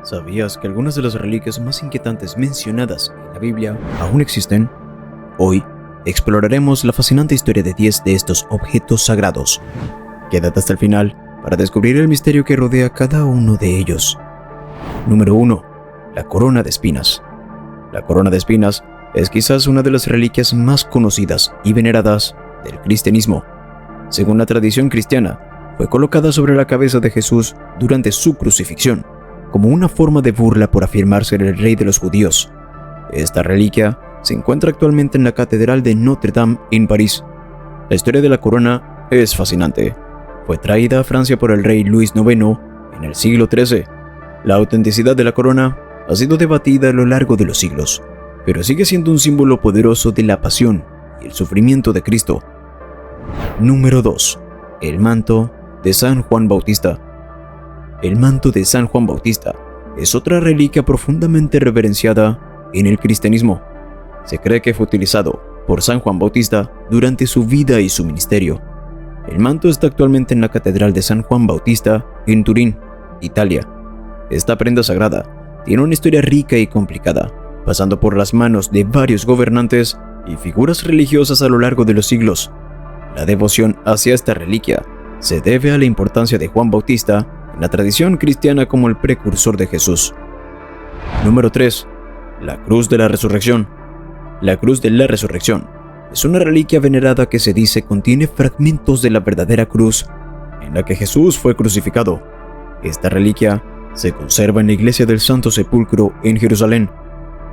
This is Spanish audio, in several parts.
¿Sabías que algunas de las reliquias más inquietantes mencionadas en la Biblia aún existen? Hoy exploraremos la fascinante historia de 10 de estos objetos sagrados. Quédate hasta el final para descubrir el misterio que rodea cada uno de ellos. Número 1. La corona de espinas. La corona de espinas es quizás una de las reliquias más conocidas y veneradas del cristianismo. Según la tradición cristiana, fue colocada sobre la cabeza de Jesús durante su crucifixión, como una forma de burla por afirmar ser el rey de los judíos. Esta reliquia se encuentra actualmente en la Catedral de Notre Dame en París. La historia de la corona es fascinante. Fue traída a Francia por el rey Luis IX en el siglo XIII. La autenticidad de la corona ha sido debatida a lo largo de los siglos, pero sigue siendo un símbolo poderoso de la pasión y el sufrimiento de Cristo. Número 2. El manto de San Juan Bautista. El manto de San Juan Bautista es otra reliquia profundamente reverenciada en el cristianismo. Se cree que fue utilizado por San Juan Bautista durante su vida y su ministerio. El manto está actualmente en la Catedral de San Juan Bautista en Turín, Italia. Esta prenda sagrada tiene una historia rica y complicada, pasando por las manos de varios gobernantes y figuras religiosas a lo largo de los siglos. La devoción hacia esta reliquia se debe a la importancia de Juan Bautista en la tradición cristiana como el precursor de Jesús. Número 3. La Cruz de la Resurrección. La Cruz de la Resurrección es una reliquia venerada que se dice contiene fragmentos de la verdadera cruz en la que Jesús fue crucificado. Esta reliquia se conserva en la iglesia del Santo Sepulcro en Jerusalén.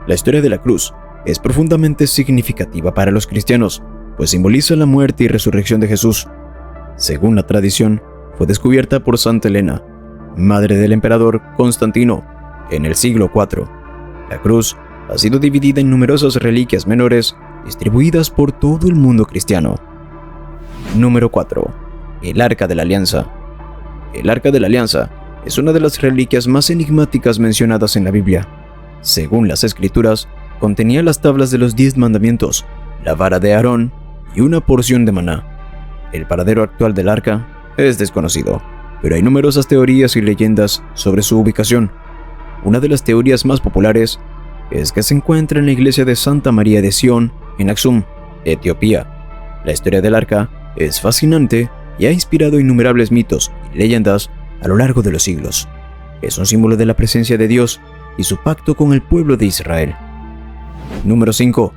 La historia de la cruz es profundamente significativa para los cristianos, pues simboliza la muerte y resurrección de Jesús. Según la tradición, fue descubierta por Santa Elena, madre del emperador Constantino, en el siglo IV. La cruz ha sido dividida en numerosas reliquias menores distribuidas por todo el mundo cristiano. Número 4. El Arca de la Alianza. El Arca de la Alianza es una de las reliquias más enigmáticas mencionadas en la Biblia. Según las Escrituras, contenía las tablas de los 10 mandamientos, la vara de Aarón y una porción de maná. El paradero actual del arca es desconocido, pero hay numerosas teorías y leyendas sobre su ubicación. Una de las teorías más populares es que se encuentra en la iglesia de Santa María de Sion, en Aksum, Etiopía. La historia del arca es fascinante y ha inspirado innumerables mitos y leyendas a lo largo de los siglos. Es un símbolo de la presencia de Dios y su pacto con el pueblo de Israel. Número 5.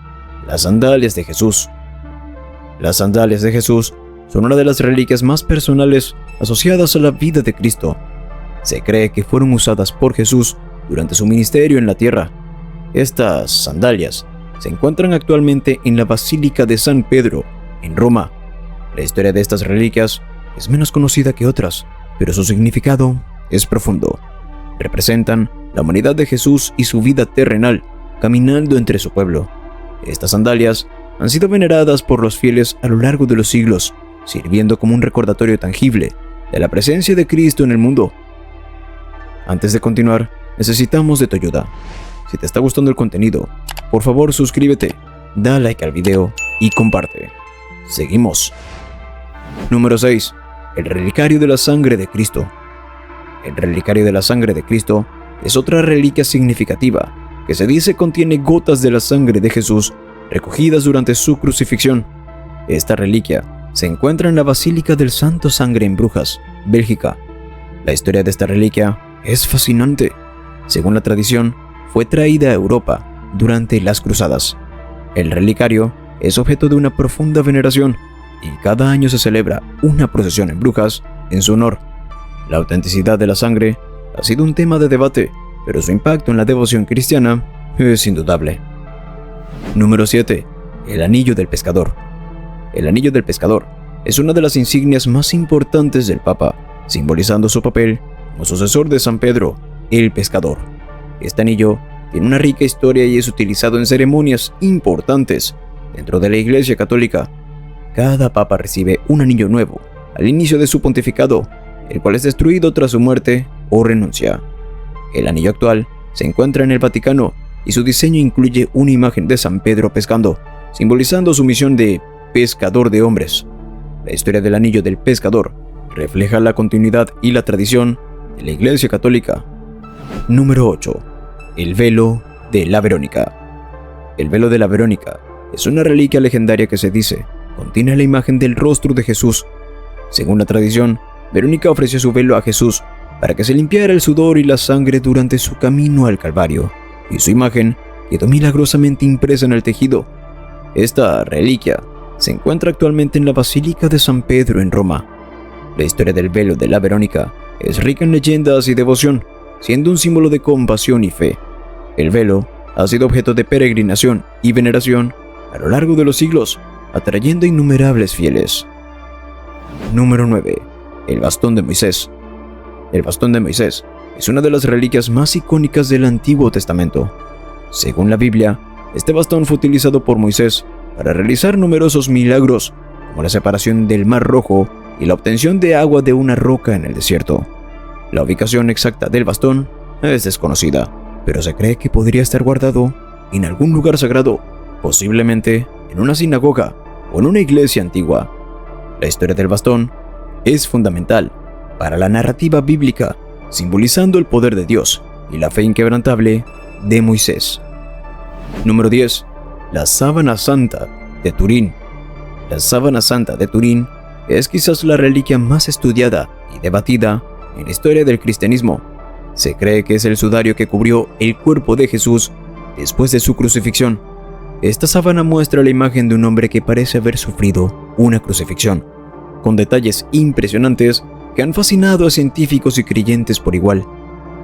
Las sandalias de Jesús. Las sandalias de Jesús son una de las reliquias más personales asociadas a la vida de Cristo. Se cree que fueron usadas por Jesús durante su ministerio en la tierra. Estas sandalias se encuentran actualmente en la Basílica de San Pedro, en Roma. La historia de estas reliquias es menos conocida que otras, pero su significado es profundo. Representan la humanidad de Jesús y su vida terrenal, caminando entre su pueblo. Estas sandalias han sido veneradas por los fieles a lo largo de los siglos, sirviendo como un recordatorio tangible de la presencia de Cristo en el mundo. Antes de continuar, necesitamos de tu ayuda. Si te está gustando el contenido, por favor suscríbete, da like al video y comparte. Seguimos. Número 6. El relicario de la sangre de Cristo. El relicario de la sangre de Cristo es otra reliquia significativa que se dice contiene gotas de la sangre de Jesús recogidas durante su crucifixión. Esta reliquia se encuentra en la Basílica del Santo Sangre en Brujas, Bélgica. La historia de esta reliquia es fascinante. Según la tradición, fue traída a Europa durante las cruzadas. El relicario es objeto de una profunda veneración y cada año se celebra una procesión en Brujas en su honor. La autenticidad de la sangre ha sido un tema de debate, pero su impacto en la devoción cristiana es indudable. Número 7. El Anillo del Pescador. El Anillo del Pescador es una de las insignias más importantes del Papa, simbolizando su papel como sucesor de San Pedro, el Pescador. Este anillo tiene una rica historia y es utilizado en ceremonias importantes dentro de la Iglesia Católica. Cada Papa recibe un anillo nuevo al inicio de su pontificado, el cual es destruido tras su muerte o renuncia. El anillo actual se encuentra en el Vaticano y su diseño incluye una imagen de San Pedro pescando, simbolizando su misión de pescador de hombres. La historia del Anillo del Pescador refleja la continuidad y la tradición de la Iglesia Católica. Número 8. El velo de la Verónica. El velo de la Verónica es una reliquia legendaria que se dice contiene la imagen del rostro de Jesús. Según la tradición, Verónica ofreció su velo a Jesús para que se limpiara el sudor y la sangre durante su camino al Calvario, y su imagen quedó milagrosamente impresa en el tejido. Esta reliquia se encuentra actualmente en la Basílica de San Pedro en Roma. La historia del velo de la Verónica es rica en leyendas y devoción, siendo un símbolo de compasión y fe. El velo ha sido objeto de peregrinación y veneración a lo largo de los siglos, atrayendo innumerables fieles. Número 9. El bastón de Moisés. El bastón de Moisés es una de las reliquias más icónicas del Antiguo Testamento. Según la Biblia, este bastón fue utilizado por Moisés para realizar numerosos milagros, como la separación del Mar Rojo y la obtención de agua de una roca en el desierto. La ubicación exacta del bastón es desconocida, pero se cree que podría estar guardado en algún lugar sagrado, posiblemente en una sinagoga o en una iglesia antigua. La historia del bastón es fundamental para la narrativa bíblica, simbolizando el poder de Dios y la fe inquebrantable de Moisés. Número 10. La sábana santa de Turín. La sábana santa de Turín es quizás la reliquia más estudiada y debatida en la historia del cristianismo. Se cree que es el sudario que cubrió el cuerpo de Jesús después de su crucifixión. Esta sábana muestra la imagen de un hombre que parece haber sufrido una crucifixión, con detalles impresionantes que han fascinado a científicos y creyentes por igual.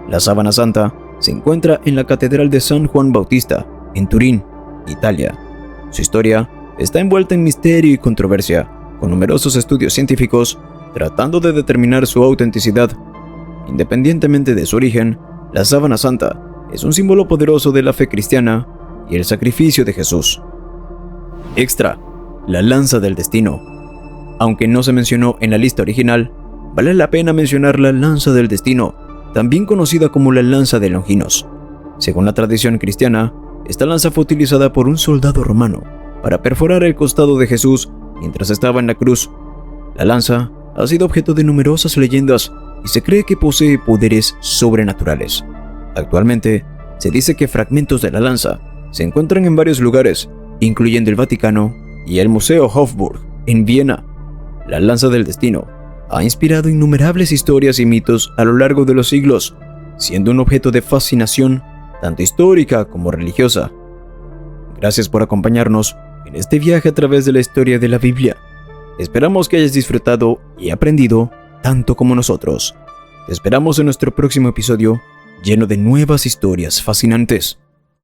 La sábana santa se encuentra en la Catedral de San Juan Bautista, en Turín, Italia. Su historia está envuelta en misterio y controversia, con numerosos estudios científicos tratando de determinar su autenticidad. Independientemente de su origen, la sábana santa es un símbolo poderoso de la fe cristiana y el sacrificio de Jesús. Extra: la lanza del destino. Aunque no se mencionó en la lista original, vale la pena mencionar la lanza del destino, también conocida como la lanza de Longinos. Según la tradición cristiana, esta lanza fue utilizada por un soldado romano para perforar el costado de Jesús mientras estaba en la cruz. La lanza ha sido objeto de numerosas leyendas y se cree que posee poderes sobrenaturales. Actualmente, se dice que fragmentos de la lanza se encuentran en varios lugares, incluyendo el Vaticano y el Museo Hofburg en Viena. La lanza del destino ha inspirado innumerables historias y mitos a lo largo de los siglos, siendo un objeto de fascinación tanto histórica como religiosa. Gracias por acompañarnos en este viaje a través de la historia de la Biblia. Esperamos que hayas disfrutado y aprendido tanto como nosotros. Te esperamos en nuestro próximo episodio, lleno de nuevas historias fascinantes.